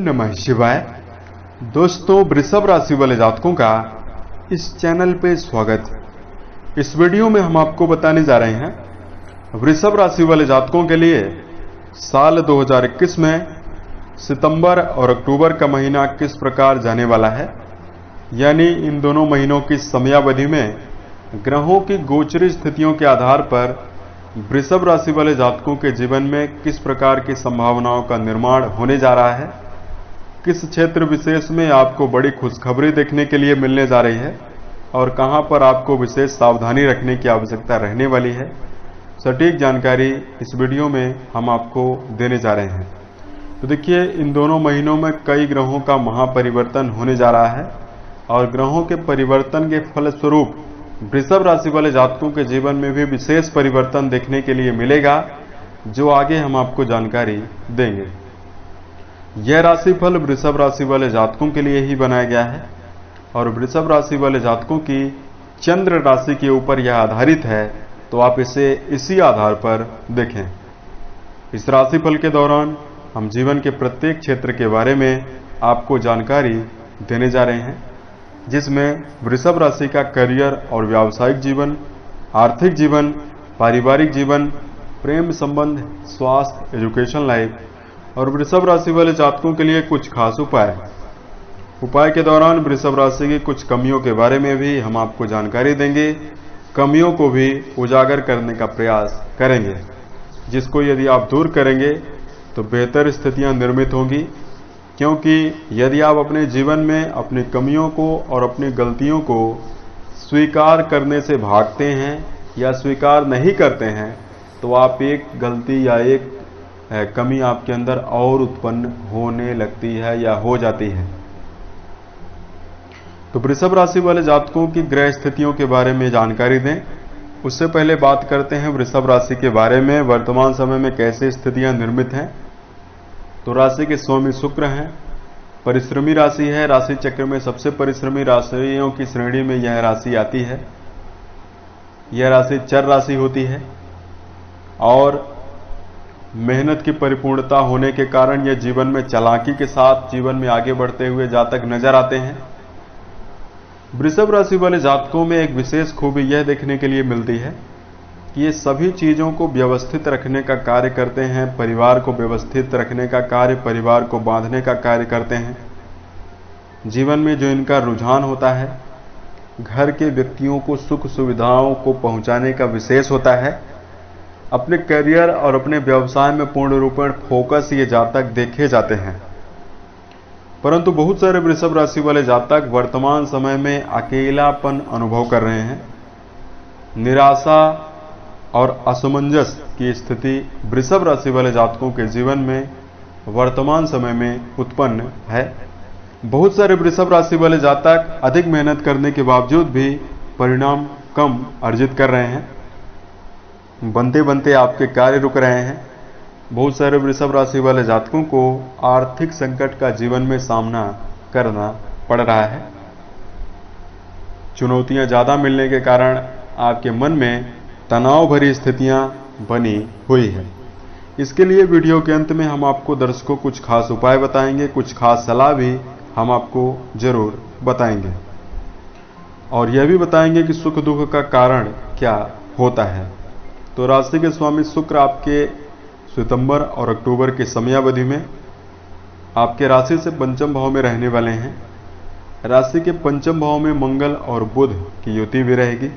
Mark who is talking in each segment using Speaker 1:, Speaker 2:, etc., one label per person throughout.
Speaker 1: नमः शिवाय। दोस्तों, वृषभ राशि वाले जातकों का इस चैनल पे स्वागत। इस वीडियो में हम आपको बताने जा रहे हैं वृषभ राशि वाले जातकों के लिए साल 2021 में सितंबर और अक्टूबर का महीना किस प्रकार जाने वाला है, यानी इन दोनों महीनों की समयावधि में ग्रहों की गोचरी स्थितियों के आधार पर वृषभ राशि वाले जातकों के जीवन में किस प्रकार की संभावनाओं का निर्माण होने जा रहा है, किस क्षेत्र विशेष में आपको बड़ी खुशखबरी देखने के लिए मिलने जा रही है और कहां पर आपको विशेष सावधानी रखने की आवश्यकता रहने वाली है। सटीक जानकारी इस वीडियो में हम आपको देने जा रहे हैं। तो देखिए, इन दोनों महीनों में कई ग्रहों का महापरिवर्तन होने जा रहा है और ग्रहों के परिवर्तन के फलस्वरूप वृषभ राशि वाले जातकों के जीवन में भी विशेष परिवर्तन देखने के लिए मिलेगा, जो आगे हम आपको जानकारी देंगे। यह राशिफल वृषभ राशि वाले जातकों के लिए ही बनाया गया है और वृषभ राशि वाले जातकों की चंद्र राशि के ऊपर यह आधारित है, तो आप इसे इसी आधार पर देखें। इस राशिफल के दौरान हम जीवन के प्रत्येक क्षेत्र के बारे में आपको जानकारी देने जा रहे हैं, जिसमें वृषभ राशि का करियर और व्यावसायिक जीवन, आर्थिक जीवन, पारिवारिक जीवन, प्रेम संबंध, स्वास्थ्य, एजुकेशन लाइफ और वृषभ राशि वाले जातकों के लिए कुछ खास उपाय के दौरान वृषभ राशि की कुछ कमियों के बारे में भी हम आपको जानकारी देंगे। कमियों को भी उजागर करने का प्रयास करेंगे, जिसको यदि आप दूर करेंगे तो बेहतर स्थितियां निर्मित होंगी, क्योंकि यदि आप अपने जीवन में अपनी कमियों को और अपनी गलतियों को स्वीकार करने से भागते हैं या स्वीकार नहीं करते हैं, तो आप एक गलती या एक कमी आपके अंदर और उत्पन्न होने लगती है या हो जाती है। तो वृषभ राशि वाले जातकों की ग्रह स्थितियों के बारे में जानकारी दें, उससे पहले बात करते हैं वृषभ राशि के बारे में वर्तमान समय में कैसे स्थितियां निर्मित हैं। तो राशि के स्वामी शुक्र हैं, परिश्रमी राशि है। राशि चक्र में सबसे परिश्रमी राशियों की श्रेणी में यह राशि आती है। यह राशि चर राशि होती है और मेहनत की परिपूर्णता होने के कारण यह जीवन में चालाकी के साथ जीवन में आगे बढ़ते हुए जातक नजर आते हैं। वृषभ राशि वाले जातकों में एक विशेष खूबी यह देखने के लिए मिलती है कि ये सभी चीजों को व्यवस्थित रखने का कार्य करते हैं, परिवार को व्यवस्थित रखने का कार्य, परिवार को बांधने का कार्य करते हैं। जीवन में जो इनका रुझान होता है, घर के व्यक्तियों को सुख सुविधाओं को पहुंचाने का विशेष होता है। अपने करियर और अपने व्यवसाय में पूर्ण रूपेण फोकस ये जातक देखे जाते हैं। परंतु बहुत सारे वृषभ राशि वाले जातक वर्तमान समय में अकेलापन अनुभव कर रहे हैं। निराशा और असमंजस की स्थिति वृषभ राशि वाले जातकों के जीवन में वर्तमान समय में उत्पन्न है। बहुत सारे वृषभ राशि वाले जातक अधिक मेहनत करने के बावजूद भी परिणाम कम अर्जित कर रहे हैं। बनते बनते आपके कार्य रुक रहे हैं। बहुत सारे वृषभ राशि वाले जातकों को आर्थिक संकट का जीवन में सामना करना पड़ रहा है। चुनौतियां ज्यादा मिलने के कारण आपके मन में तनाव भरी स्थितियां बनी हुई है। इसके लिए वीडियो के अंत में हम आपको दर्शकों कुछ खास उपाय बताएंगे, कुछ खास सलाह भी हम आपको जरूर बताएंगे और यह भी बताएंगे कि सुख दुख का कारण क्या होता है। तो राशि के स्वामी शुक्र आपके सितंबर और अक्टूबर की समयावधि में आपके राशि से पंचम भाव में रहने वाले हैं। राशि के पंचम भाव में मंगल और बुध की युति भी रहेगी।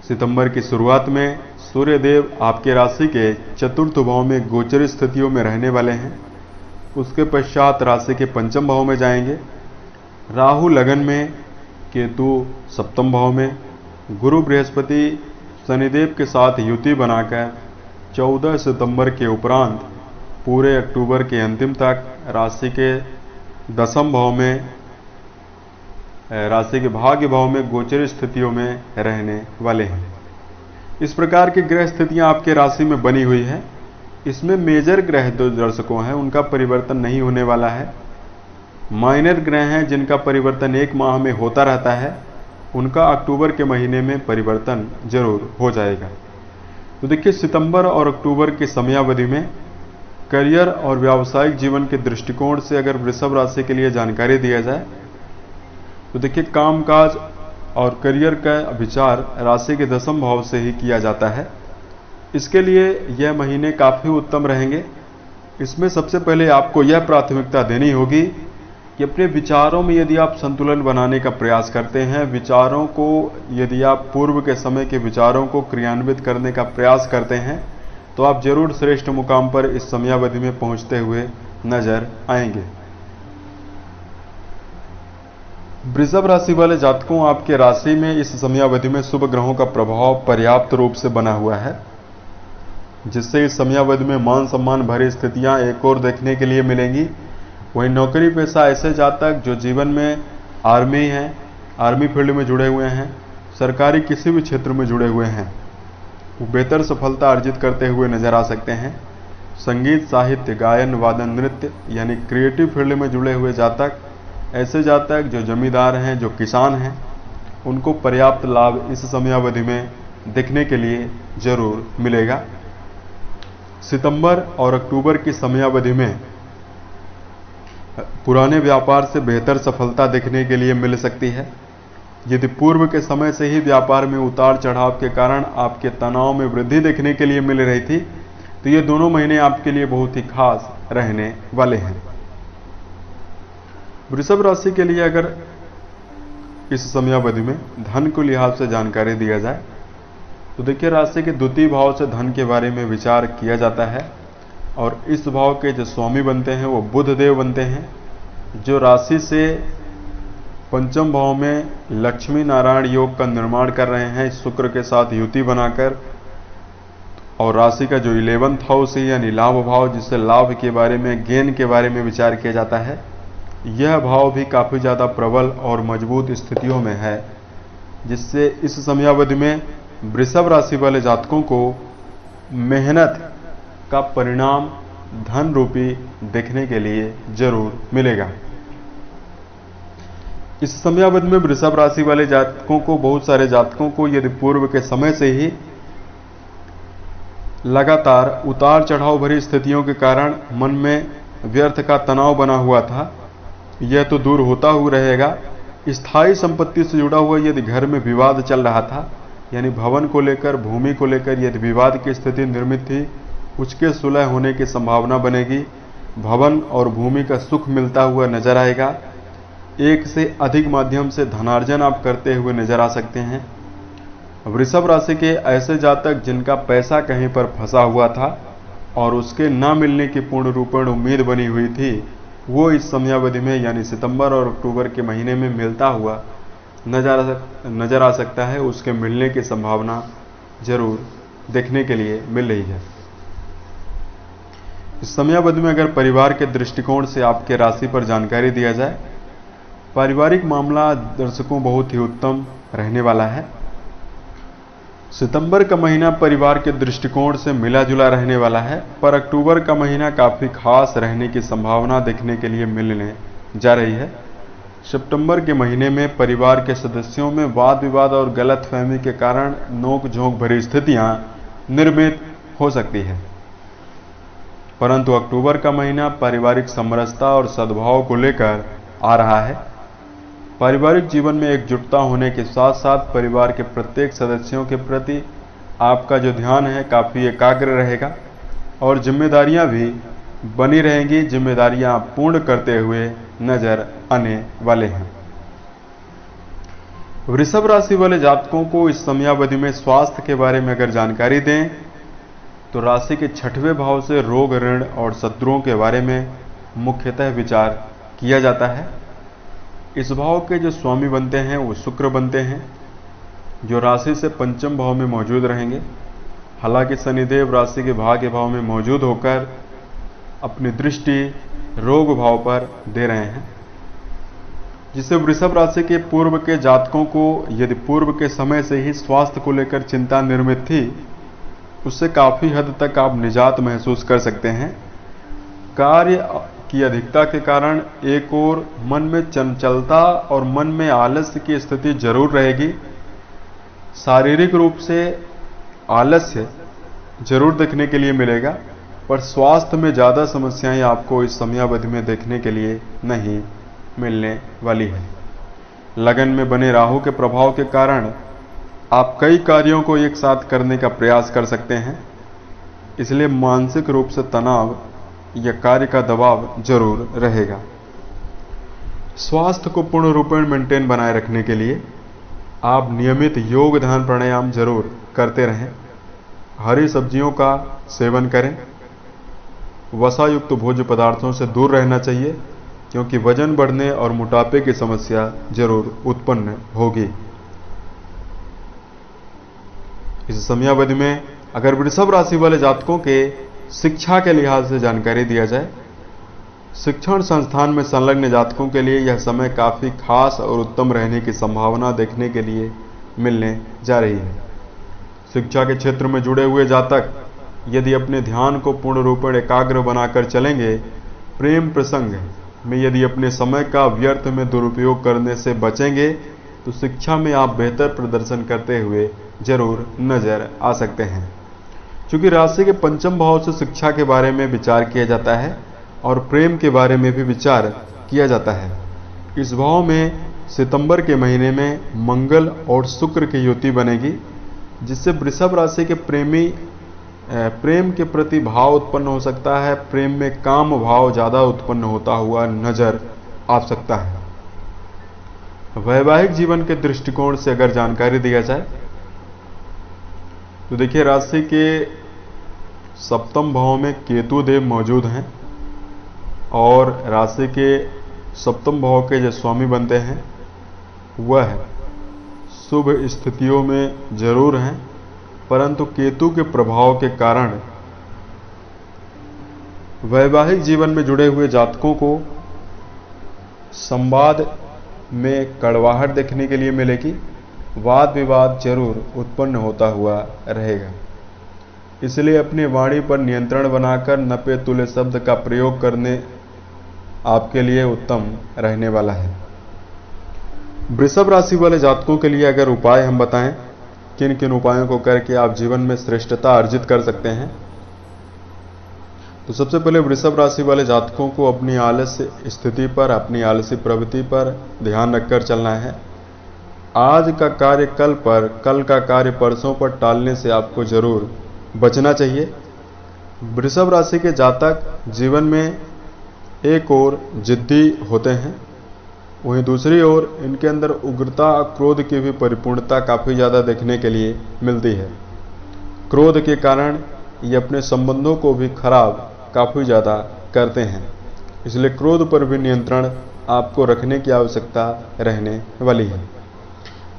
Speaker 1: सितंबर की शुरुआत में सूर्य देव आपके राशि के चतुर्थ भाव में गोचर स्थितियों में रहने वाले हैं। उसके पश्चात राशि के पंचम भाव में जाएंगे। राहु लगन में, केतु सप्तम भाव में, गुरु बृहस्पति शनिदेव के साथ युति बनाकर 14 सितंबर के उपरांत पूरे अक्टूबर के अंतिम तक राशि के दसम भाव में, राशि के भाग्य भाव में गोचर स्थितियों में रहने वाले हैं। इस प्रकार की ग्रह स्थितियां आपके राशि में बनी हुई है। इसमें मेजर ग्रह जो दर्शकों हैं उनका परिवर्तन नहीं होने वाला है। माइनर ग्रह हैं जिनका परिवर्तन एक माह में होता रहता है, उनका अक्टूबर के महीने में परिवर्तन जरूर हो जाएगा। तो देखिए, सितंबर और अक्टूबर की समयावधि में करियर और व्यावसायिक जीवन के दृष्टिकोण से अगर वृषभ राशि के लिए जानकारी दिया जाए तो देखिए, कामकाज और करियर का विचार राशि के 10वें भाव से ही किया जाता है। इसके लिए यह महीने काफ़ी उत्तम रहेंगे। इसमें सबसे पहले आपको यह प्राथमिकता देनी होगी कि अपने विचारों में यदि आप संतुलन बनाने का प्रयास करते हैं, विचारों को यदि आप पूर्व के समय के विचारों को क्रियान्वित करने का प्रयास करते हैं तो आप जरूर श्रेष्ठ मुकाम पर इस समयावधि में पहुंचते हुए नजर आएंगे। वृषभ राशि वाले जातकों, आपके राशि में इस समयावधि में शुभ ग्रहों का प्रभाव पर्याप्त रूप से बना हुआ है, जिससे इस समयावधि में मान सम्मान भरी स्थितियां एक और देखने के लिए मिलेंगी। वहीं नौकरी पेशा ऐसे जातक जो जीवन में आर्मी हैं, आर्मी फील्ड में जुड़े हुए हैं, सरकारी किसी भी क्षेत्र में जुड़े हुए हैं, वो बेहतर सफलता अर्जित करते हुए नजर आ सकते हैं। संगीत, साहित्य, गायन, वादन, नृत्य यानी क्रिएटिव फील्ड में जुड़े हुए जातक, ऐसे जातक जो जमींदार हैं, जो किसान हैं, उनको पर्याप्त लाभ इस समयावधि में देखने के लिए जरूर मिलेगा। सितंबर और अक्टूबर की समयावधि में पुराने व्यापार से बेहतर सफलता देखने के लिए मिल सकती है। यदि पूर्व के समय से ही व्यापार में उतार चढ़ाव के कारण आपके तनाव में वृद्धि देखने के लिए मिल रही थी, तो ये दोनों महीने आपके लिए बहुत ही खास रहने वाले हैं। वृषभ राशि के लिए अगर इस समयावधि में धन को लिहाज से जानकारी दिया जाए तो देखिए, राशि के द्वितीय भाव से धन के बारे में विचार किया जाता है और इस भाव के जो स्वामी बनते हैं वो बुध देव बनते हैं, जो राशि से पंचम भाव में लक्ष्मी नारायण योग का निर्माण कर रहे हैं शुक्र के साथ युति बनाकर। और राशि का जो 11th हाउस है यानी लाभ भाव, जिससे लाभ के बारे में, गेन के बारे में विचार किया जाता है, यह भाव भी काफ़ी ज़्यादा प्रबल और मजबूत स्थितियों में है, जिससे इस समयावधि में वृषभ राशि वाले जातकों को मेहनत का परिणाम धन रूपी देखने के लिए जरूर मिलेगा। इस समयावधि में वृषभ राशि वाले जातकों को, बहुत सारे जातकों को यदि पूर्व के समय से ही लगातार उतार चढ़ाव भरी स्थितियों के कारण मन में व्यर्थ का तनाव बना हुआ था, यह तो दूर होता हुआ रहेगा। स्थायी संपत्ति से जुड़ा हुआ यदि घर में विवाद चल रहा था, यानी भवन को लेकर, भूमि को लेकर यदि विवाद की स्थिति निर्मित थी, उसके सुलह होने की संभावना बनेगी। भवन और भूमि का सुख मिलता हुआ नजर आएगा। एक से अधिक माध्यम से धनार्जन आप करते हुए नजर आ सकते हैं। वृषभ राशि के ऐसे जातक जिनका पैसा कहीं पर फंसा हुआ था और उसके ना मिलने की पूर्ण रूपेण उम्मीद बनी हुई थी, वो इस समयावधि में यानी सितंबर और अक्टूबर के महीने में मिलता हुआ नजर आ सकता है। उसके मिलने की संभावना जरूर देखने के लिए मिल रही है। इस समयावधि में अगर परिवार के दृष्टिकोण से आपके राशि पर जानकारी दिया जाए, पारिवारिक मामला दर्शकों बहुत ही उत्तम रहने वाला है। सितंबर का महीना परिवार के दृष्टिकोण से मिला जुला रहने वाला है, पर अक्टूबर का महीना काफी खास रहने की संभावना देखने के लिए मिलने जा रही है। सितंबर के महीने में परिवार के सदस्यों में वाद विवाद और गलतफहमी के कारण नोक झोंक भरी स्थितियां निर्मित हो सकती है, परंतु अक्टूबर का महीना पारिवारिक समरसता और सद्भाव को लेकर आ रहा है। पारिवारिक जीवन में एकजुटता होने के साथ साथ परिवार के प्रत्येक सदस्यों के प्रति आपका जो ध्यान है काफ़ी एकाग्र रहेगा और जिम्मेदारियां भी बनी रहेंगी। जिम्मेदारियां आप पूर्ण करते हुए नजर आने वाले हैं। वृषभ राशि वाले जातकों को इस समयावधि में स्वास्थ्य के बारे में अगर जानकारी दें तो राशि के 6वें भाव से रोग, ऋण और शत्रुओं के बारे में मुख्यतः विचार किया जाता है। इस भाव के जो स्वामी बनते हैं वो शुक्र बनते हैं, जो राशि से पंचम भाव में मौजूद रहेंगे। हालांकि शनिदेव राशि के भाग्य भाव में मौजूद होकर अपनी दृष्टि रोग भाव पर दे रहे हैं, जिससे वृषभ राशि के पूर्व के जातकों को यदि पूर्व के समय से ही स्वास्थ्य को लेकर चिंता निर्मित थी, उससे काफ़ी हद तक आप निजात महसूस कर सकते हैं। कार्य की अधिकता के कारण एक और मन में चंचलता और मन में आलस्य की स्थिति जरूर रहेगी। शारीरिक रूप से आलस्य जरूर देखने के लिए मिलेगा। पर स्वास्थ्य में ज़्यादा समस्याएं आपको इस समयावधि में देखने के लिए नहीं मिलने वाली है। लगन में बने राहु के प्रभाव के कारण आप कई कार्यों को एक साथ करने का प्रयास कर सकते हैं, इसलिए मानसिक रूप से तनाव या कार्य का दबाव जरूर रहेगा। स्वास्थ्य को पूर्ण रूपेण मेंटेन बनाए रखने के लिए आप नियमित योग ध्यान प्राणायाम जरूर करते रहें। हरी सब्जियों का सेवन करें। वसा युक्त भोज्य पदार्थों से दूर रहना चाहिए, क्योंकि वजन बढ़ने और मोटापे की समस्या जरूर उत्पन्न होगी। इस समयावधि में अगर वृषभ राशि वाले जातकों के शिक्षा के लिहाज से जानकारी दिया जाए, शिक्षण संस्थान में संलग्न जातकों के लिए यह समय काफी खास और उत्तम रहने की संभावना देखने के लिए मिलने जा रही है। शिक्षा के क्षेत्र में जुड़े हुए जातक यदि अपने ध्यान को पूर्ण रूपेण एकाग्र बनाकर चलेंगे, प्रेम प्रसंग में यदि अपने समय का व्यर्थ में दुरुपयोग करने से बचेंगे, तो शिक्षा में आप बेहतर प्रदर्शन करते हुए जरूर नजर आ सकते हैं। क्योंकि राशि के पंचम भाव से शिक्षा के बारे में विचार किया जाता है और प्रेम के बारे में भी विचार किया जाता है। इस भाव में सितंबर के महीने में मंगल और शुक्र की युति बनेगी, जिससे वृषभ राशि के प्रेम के प्रति भाव उत्पन्न हो सकता है। प्रेम में काम भाव ज्यादा उत्पन्न होता हुआ नजर आ सकता है। वैवाहिक जीवन के दृष्टिकोण से अगर जानकारी दिया जाए तो देखिए, राशि के सप्तम भाव में केतु देव मौजूद हैं और राशि के सप्तम भाव के जो स्वामी बनते हैं वह शुभ स्थितियों में जरूर हैं, परंतु केतु के प्रभाव के कारण वैवाहिक जीवन में जुड़े हुए जातकों को संवाद में कड़वाहट देखने के लिए मिलेगी। वाद विवाद जरूर उत्पन्न होता हुआ रहेगा, इसलिए अपनी वाणी पर नियंत्रण बनाकर नपे तुले शब्द का प्रयोग करने आपके लिए उत्तम रहने वाला है। वृषभ राशि वाले जातकों के लिए अगर उपाय हम बताएं, किन किन उपायों को करके आप जीवन में श्रेष्ठता अर्जित कर सकते हैं, तो सबसे पहले वृषभ राशि वाले जातकों को अपनी आलस्य स्थिति पर, अपनी आलसी प्रवृत्ति पर ध्यान रखकर चलना है। आज का कार्य कल पर, कल का कार्य परसों पर टालने से आपको जरूर बचना चाहिए। वृषभ राशि के जातक जीवन में एक ओर जिद्दी होते हैं, वहीं दूसरी ओर इनके अंदर उग्रता और क्रोध की भी परिपूर्णता काफ़ी ज़्यादा देखने के लिए मिलती है। क्रोध के कारण ये अपने संबंधों को भी खराब काफ़ी ज़्यादा करते हैं, इसलिए क्रोध पर भी नियंत्रण आपको रखने की आवश्यकता रहने वाली है।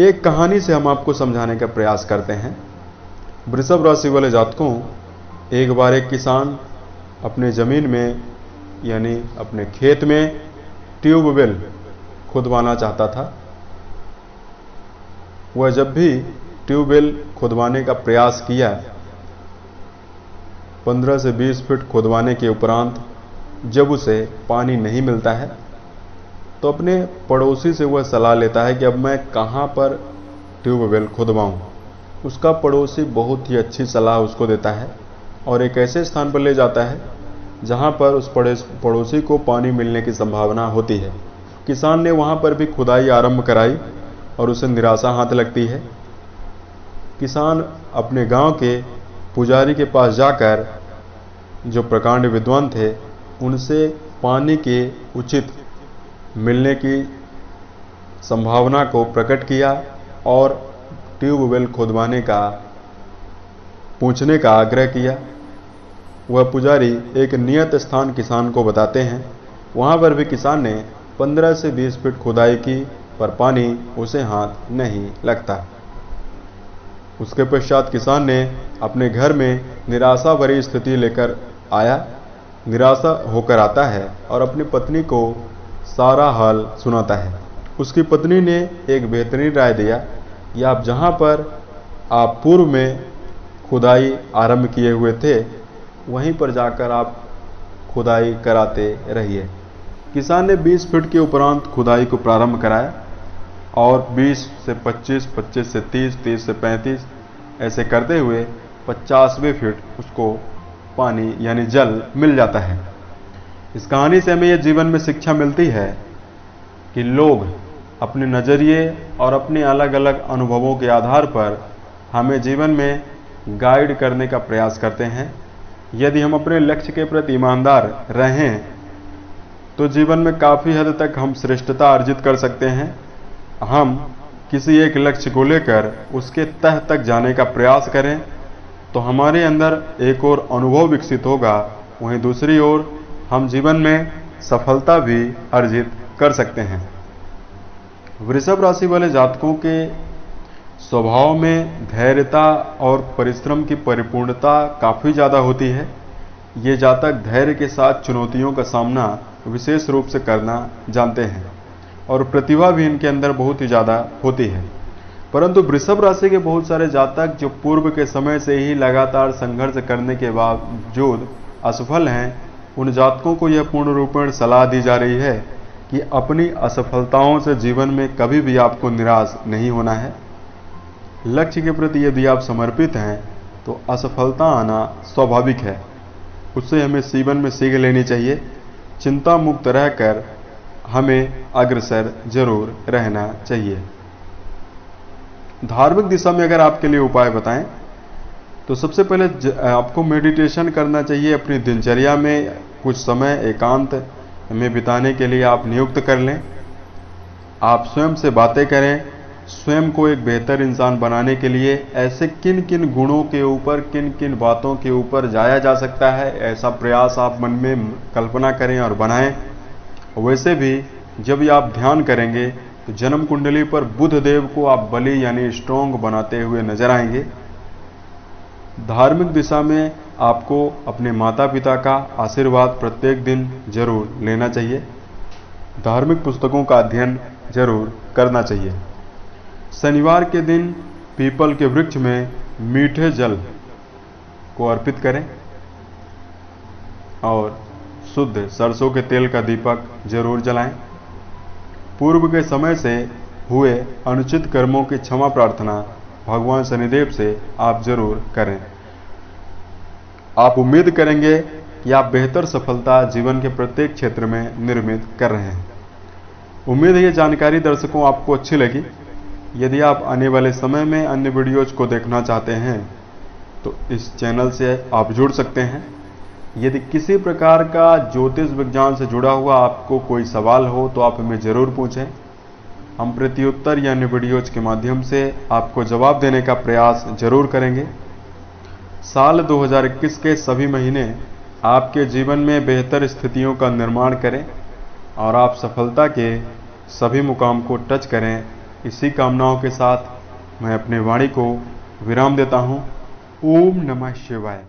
Speaker 1: एक कहानी से हम आपको समझाने का प्रयास करते हैं। वृषभ राशि वाले जातकों, एक बार एक किसान अपने ज़मीन में यानी अपने खेत में ट्यूबवेल खुदवाना चाहता था। वह जब भी ट्यूबवेल खुदवाने का प्रयास किया, 15 से 20 फीट खुदवाने के उपरांत जब उसे पानी नहीं मिलता है, तो अपने पड़ोसी से वह सलाह लेता है कि अब मैं कहाँ पर ट्यूबवेल खुदवाऊँ। उसका पड़ोसी बहुत ही अच्छी सलाह उसको देता है और एक ऐसे स्थान पर ले जाता है जहाँ पर उस पड़ोसी को पानी मिलने की संभावना होती है। किसान ने वहाँ पर भी खुदाई आरंभ कराई और उसे निराशा हाथ लगती है। किसान अपने गांव के पुजारी के पास जाकर, जो प्रकांड विद्वान थे, उनसे पानी के उचित मिलने की संभावना को प्रकट किया और ट्यूबवेल खुदवाने का पूछने का आग्रह किया। वह पुजारी एक नियत स्थान किसान को बताते हैं। वहां पर भी किसान ने 15 से 20 फीट खुदाई की, पर पानी उसे हाथ नहीं लगता। उसके पश्चात किसान ने अपने घर में निराशा भरी स्थिति लेकर आया। निराशा होकर आता है और अपनी पत्नी को सारा हाल सुनाता है। उसकी पत्नी ने एक बेहतरीन राय दिया कि आप जहाँ पर आप पूर्व में खुदाई आरंभ किए हुए थे, वहीं पर जाकर आप खुदाई कराते रहिए। किसान ने 20 फीट के उपरांत खुदाई को प्रारंभ कराया और 20 से 25, 25 से 30, 30 से 35 ऐसे करते हुए 50वें फीट उसको पानी यानी जल मिल जाता है। इस कहानी से हमें यह जीवन में शिक्षा मिलती है कि लोग अपने नज़रिए और अपने अलग अलग अनुभवों के आधार पर हमें जीवन में गाइड करने का प्रयास करते हैं। यदि हम अपने लक्ष्य के प्रति ईमानदार रहें तो जीवन में काफ़ी हद तक हम श्रेष्ठता अर्जित कर सकते हैं। हम किसी एक लक्ष्य को लेकर उसके तह तक जाने का प्रयास करें तो हमारे अंदर एक और अनुभव विकसित होगा, वहीं दूसरी ओर हम जीवन में सफलता भी अर्जित कर सकते हैं। वृषभ राशि वाले जातकों के स्वभाव में धैर्यता और परिश्रम की परिपूर्णता काफ़ी ज़्यादा होती है। ये जातक धैर्य के साथ चुनौतियों का सामना विशेष रूप से करना जानते हैं और प्रतिभा भी इनके अंदर बहुत ही ज़्यादा होती है। परंतु वृषभ राशि के बहुत सारे जातक जो पूर्व के समय से ही लगातार संघर्ष करने के बावजूद असफल हैं, उन जातकों को यह पूर्ण रूपेण सलाह दी जा रही है कि अपनी असफलताओं से जीवन में कभी भी आपको निराश नहीं होना है। लक्ष्य के प्रति यदि आप समर्पित हैं तो असफलता आना स्वाभाविक है, उससे हमें जीवन में सीख लेनी चाहिए। चिंता मुक्त रहकर हमें अग्रसर जरूर रहना चाहिए। धार्मिक दिशा में अगर आपके लिए उपाय बताएं तो सबसे पहले आपको मेडिटेशन करना चाहिए। अपनी दिनचर्या में कुछ समय एकांत में बिताने के लिए आप नियुक्त कर लें। आप स्वयं से बातें करें। स्वयं को एक बेहतर इंसान बनाने के लिए ऐसे किन किन गुणों के ऊपर, किन किन बातों के ऊपर जाया जा सकता है, ऐसा प्रयास आप मन में कल्पना करें और बनाएं। वैसे भी जब भी आप ध्यान करेंगे तो जन्म कुंडली पर बुध देव को आप बली यानी स्ट्रॉन्ग बनाते हुए नजर आएंगे। धार्मिक दिशा में आपको अपने माता पिता का आशीर्वाद प्रत्येक दिन जरूर लेना चाहिए। धार्मिक पुस्तकों का अध्ययन जरूर करना चाहिए। शनिवार के दिन पीपल के वृक्ष में मीठे जल को अर्पित करें और शुद्ध सरसों के तेल का दीपक जरूर जलाएं। पूर्व के समय से हुए अनुचित कर्मों की क्षमा प्रार्थना भगवान शनिदेव से आप जरूर करें। आप उम्मीद करेंगे कि आप बेहतर सफलता जीवन के प्रत्येक क्षेत्र में निर्मित कर रहे हैं। उम्मीद है ये जानकारी दर्शकों आपको अच्छी लगी। यदि आप आने वाले समय में अन्य वीडियोज को देखना चाहते हैं तो इस चैनल से आप जुड़ सकते हैं। यदि किसी प्रकार का ज्योतिष विज्ञान से जुड़ा हुआ आपको कोई सवाल हो तो आप हमें ज़रूर पूछें। हम प्रत्युत्तर या अन्य वीडियोज के माध्यम से आपको जवाब देने का प्रयास जरूर करेंगे। साल 2021 के सभी महीने आपके जीवन में बेहतर स्थितियों का निर्माण करें और आप सफलता के सभी मुकाम को टच करें। इसी कामनाओं के साथ मैं अपने वाणी को विराम देता हूँ। ओम नमः शिवाय।